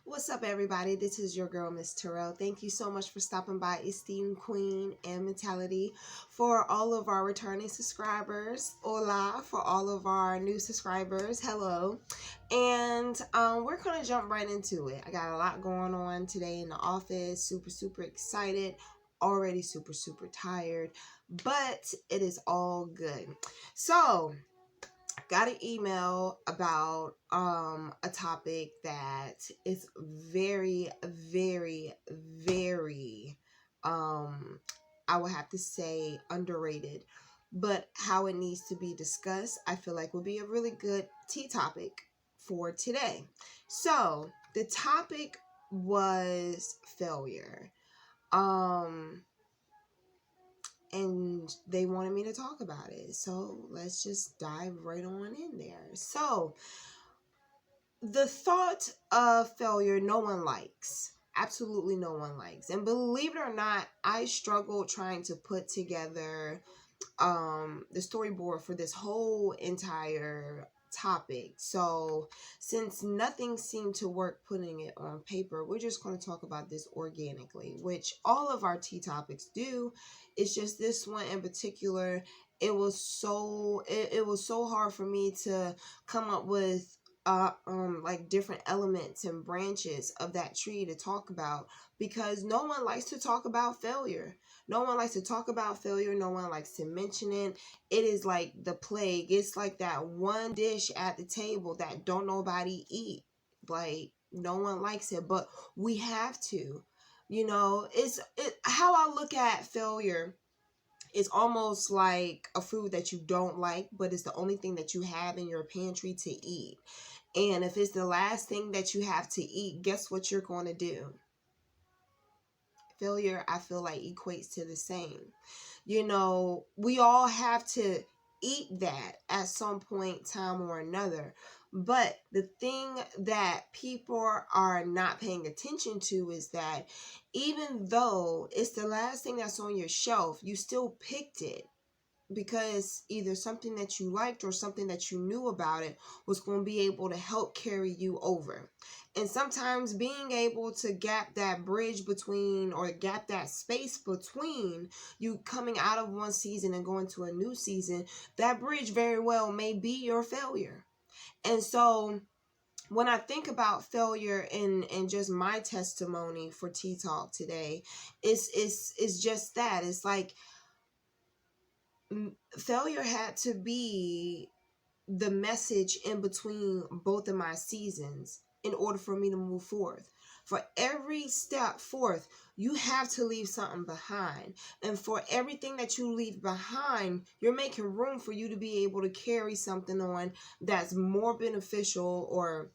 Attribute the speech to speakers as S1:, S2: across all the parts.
S1: What's up, everybody? This is your girl, Miss Terrell. Thank you so much for stopping by Esteemed Queen and Mentality. For all of our returning subscribers, hola. For all of our new subscribers, hello. And we're going to jump right into it. I got a lot going on today in the office. Super excited. Already super tired. But it is all good. So, got an email about a topic that is very I would have to say underrated, but how it needs to be discussed I feel like would be a really good tea topic for today. So the topic was failure. um and they wanted me to talk about it. So let's just dive right on in there. So, the thought of failure, no one likes. Absolutely no one likes. And believe it or not, I struggled trying to put together the storyboard for this whole entire topic. So since nothing seemed to work putting it on paper, we're just going to talk about this organically, which all of our tea topics do. It's just this one in particular, it was so hard for me to come up with like different elements and branches of that tree to talk about, because no one likes to talk about failure. No one likes to talk about failure. No one likes to mention it. It is like the plague. It's like that one dish at the table that don't nobody eat. Like, no one likes it, but we have to. How I look at failure. It's almost like a food that you don't like, but it's the only thing that you have in your pantry to eat. And if it's the last thing that you have to eat, guess what you're going to do? Failure, I feel like, equates to the same. We all have to eat that at some point, time or another. But the thing that people are not paying attention to is that even though it's the last thing that's on your shelf, you still picked it because either something that you liked or something that you knew about it was going to be able to help carry you over. And sometimes being able to gap that bridge between, or gap that space between you coming out of one season and going to a new season, that bridge very well may be your failure. And so when I think about failure and just my testimony for Tea Talk today, it's just that. It's like failure had to be the message in between both of my seasons in order for me to move forth. For every step forth, you have to leave something behind. And for everything that you leave behind, you're making room for you to be able to carry something on that's more beneficial, or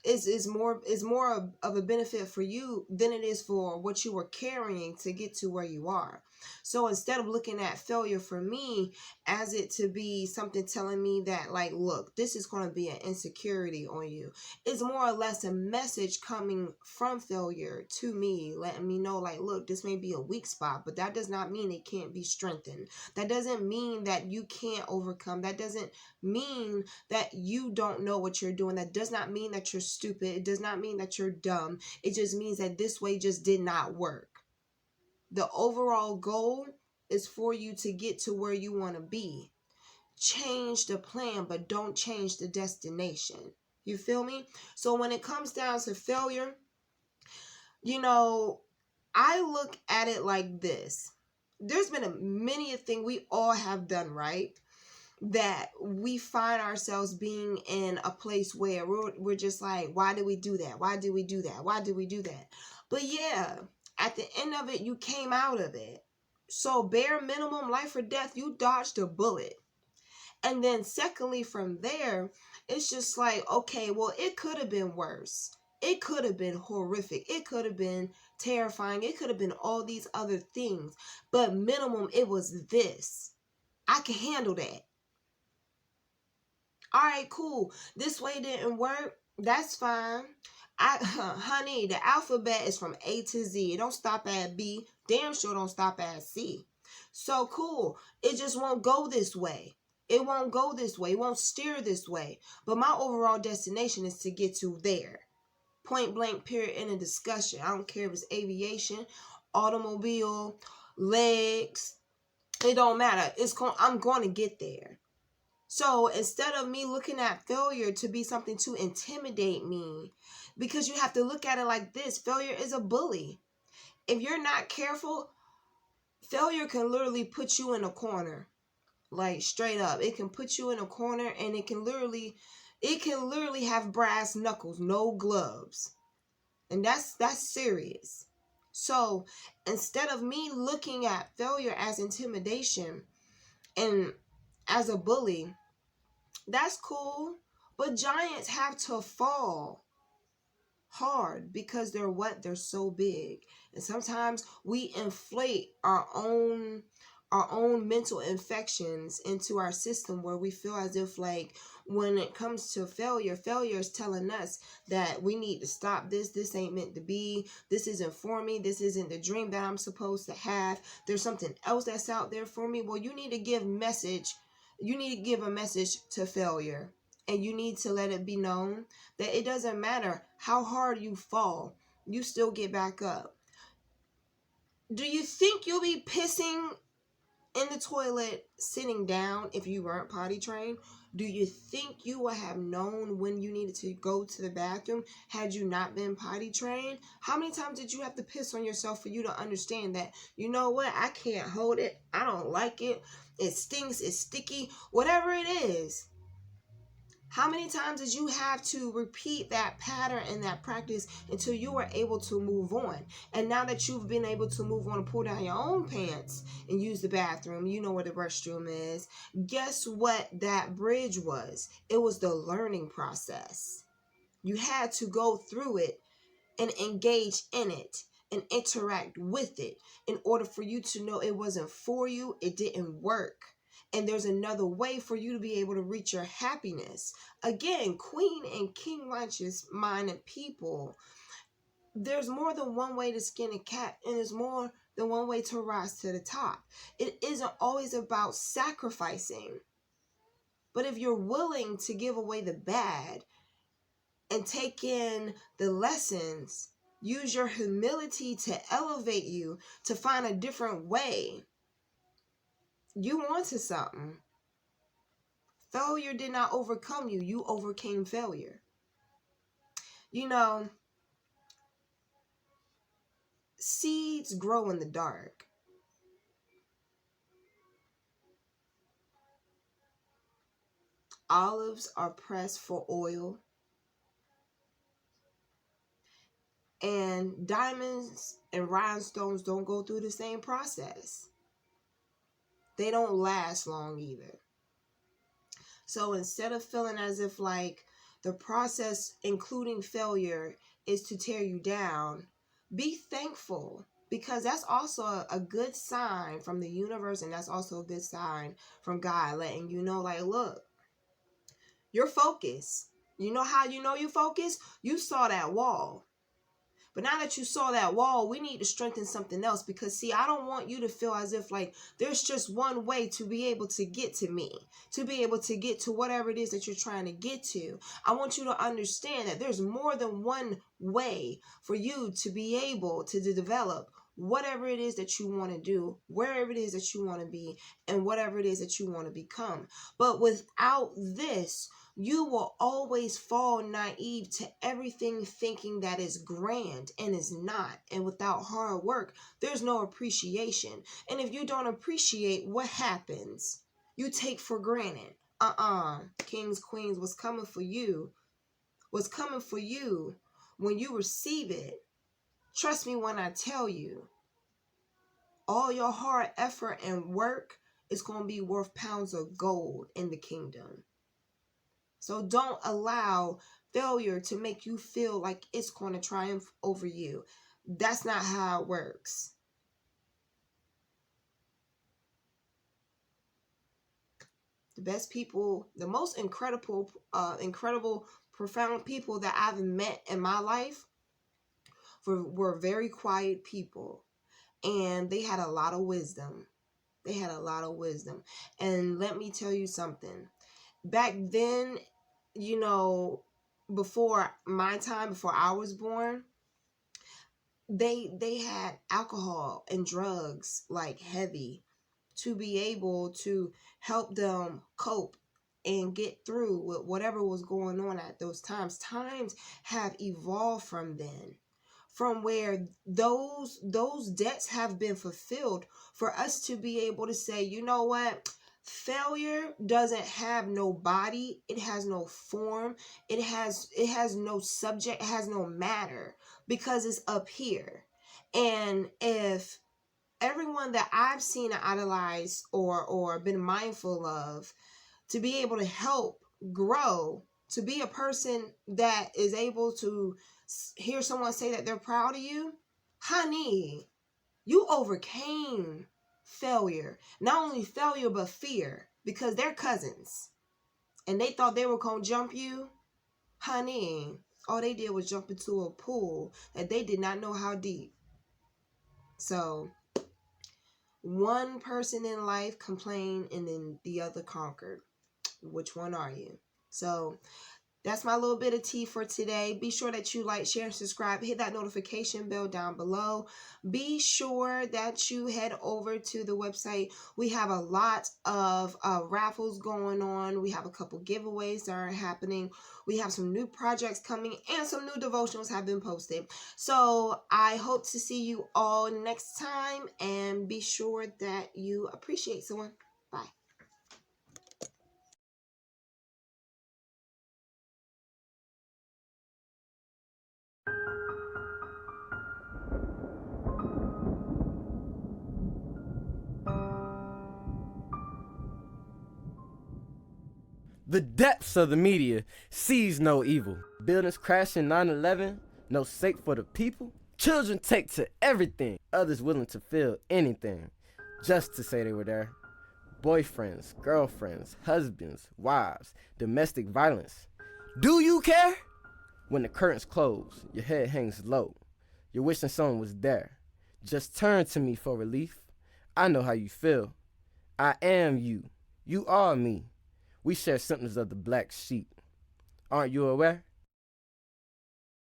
S1: is more of a benefit for you than it is for what you were carrying to get to where you are. So instead of looking at failure for me as it to be something telling me that, like, look, this is going to be an insecurity on you, it's more or less a message coming from failure to me, letting me know, like, look, this may be a weak spot, but that does not mean it can't be strengthened. That doesn't mean that you can't overcome. That doesn't mean that you don't know what you're doing. That does not mean that you're stupid. It does not mean that you're dumb. It just means that this way just did not work. The overall goal is for you to get to where you want to be. Change the plan, but don't change the destination. You feel me? So when it comes down to failure, I look at it like this. There's been many a thing we all have done, right? That we find ourselves being in a place where we're just like, why did we do that? Why did we do that? Why did we do that? But yeah, at the end of it, you came out of it. So bare minimum, life or death, you dodged a bullet. And then secondly, from there, it's just like, okay, well, it could have been worse. It could have been horrific. It could have been terrifying. It could have been all these other things. But minimum, it was this. I can handle that. All right, cool. This way didn't work. That's fine. Honey, the alphabet is from A to Z. It don't stop at B. Damn sure don't stop at C. So cool. It just won't go this way. It won't go this way. It won't steer this way. But my overall destination is to get to there. Point blank period in a discussion. I don't care if it's aviation, automobile, legs. It don't matter. I'm going to get there. So instead of me looking at failure to be something to intimidate me, because you have to look at it like this, failure is a bully. If you're not careful, failure can literally put you in a corner. Like straight up. It can put you in a corner, and it can literally have brass knuckles, no gloves. And that's serious. So instead of me looking at failure as intimidation and as a bully, that's cool. But giants have to fall hard because they're so big. And sometimes we inflate our own mental infections into our system, where we feel as if, like, when it comes to failure is telling us that we need to stop this ain't meant to be, this isn't for me, this isn't the dream that I'm supposed to have, there's something else that's out there for me. Well, you need to give a message to failure, and you need to let it be known that it doesn't matter how hard you fall, you still get back up. Do you think you'll be pissing in the toilet sitting down if you weren't potty trained? Do you think you would have known when you needed to go to the bathroom had you not been potty trained? How many times did you have to piss on yourself for you to understand that, you know what, I can't hold it, I don't like it, it stinks, it's sticky, whatever it is? How many times did you have to repeat that pattern and that practice until you were able to move on? And now that you've been able to move on and pull down your own pants and use the bathroom, you know where the restroom is. Guess what that bridge was? It was the learning process. You had to go through it and engage in it and interact with it in order for you to know it wasn't for you, it didn't work. And there's another way for you to be able to reach your happiness. Again, Queen and King Lunch's mind and people, there's more than one way to skin a cat, and there's more than one way to rise to the top. It isn't always about sacrificing. But if you're willing to give away the bad and take in the lessons, use your humility to elevate you, to find a different way, you wanted something. Failure did not overcome you. You overcame failure. You know, seeds grow in the dark. Olives are pressed for oil. And diamonds and rhinestones don't go through the same process. They don't last long either. So instead of feeling as if like the process, including failure, is to tear you down, be thankful, because that's also a good sign from the universe, and that's also a good sign from God, letting you know, like, look, you're focused. You know how you know you're focused? You saw that wall. But now that you saw that wall, we need to strengthen something else, because, see, I don't want you to feel as if like there's just one way to be able to get to me, to be able to get to whatever it is that you're trying to get to. I want you to understand that there's more than one way for you to be able to develop whatever it is that you want to do, wherever it is that you want to be, and whatever it is that you want to become. But without this, you will always fall naive to everything, thinking that is grand and is not. And without hard work, there's no appreciation. And if you don't appreciate, what happens? You take for granted. Kings, queens, what's coming for you? What's coming for you when you receive it? Trust me when I tell you, all your hard effort and work is going to be worth pounds of gold in the kingdom. So don't allow failure to make you feel like it's going to triumph over you. That's not how it works. The best people, the most incredible, profound people that I've met in my life were very quiet people. And they had a lot of wisdom. They had a lot of wisdom. And let me tell you something. Back then, you know, before my time, before I was born, they had alcohol and drugs like heavy to be able to help them cope and get through with whatever was going on at those times. Times have evolved from then, from where those debts have been fulfilled for us to be able to say, you know what? Failure doesn't have no body, it has no form, it has no subject, it has no matter, because it's up here. And if everyone that I've seen and idolized or been mindful of, to be able to help grow, to be a person that is able to hear someone say that they're proud of you, honey, you overcame failure. Not only failure, but fear, because they're cousins and they thought they were going to jump you. Honey, all they did was jump into a pool that they did not know how deep. So one person in life complained and then the other conquered. Which one are you? So that's my little bit of tea for today. Be sure that you like, share, and subscribe. Hit that notification bell down below. Be sure that you head over to the website. We have a lot of raffles going on. We have a couple giveaways that are happening. We have some new projects coming and some new devotionals have been posted. So I hope to see you all next time, and be sure that you appreciate someone. Bye.
S2: The depths of the media sees no evil. Buildings crashing 9/11, no sake for the people. Children take to everything. Others willing to feel anything just to say they were there. Boyfriends, girlfriends, husbands, wives, domestic violence. Do you care? When the curtains close, your head hangs low. You're wishing someone was there. Just turn to me for relief. I know how you feel. I am you. You are me. We share symptoms of the black sheep. Aren't you aware?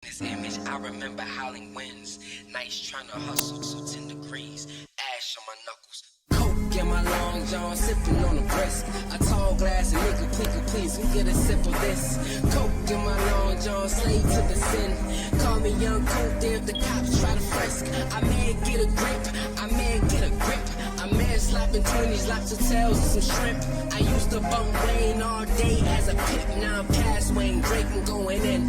S3: This image, I remember howling winds, nights trying to hustle to 10 degrees, ash on my knuckles. Coke in my long john, sipping on a brisk. A tall glass of nigga, please, we get a sip of this. Coke in my long john, slave to the sin. Call me young Coke if the cops try to frisk. I may get a grip, I may get a grip. A man slapping 20s, lobster tails and some shrimp. I used to bump Wayne all day as a pimp, now I'm past Wayne, Drake and going in.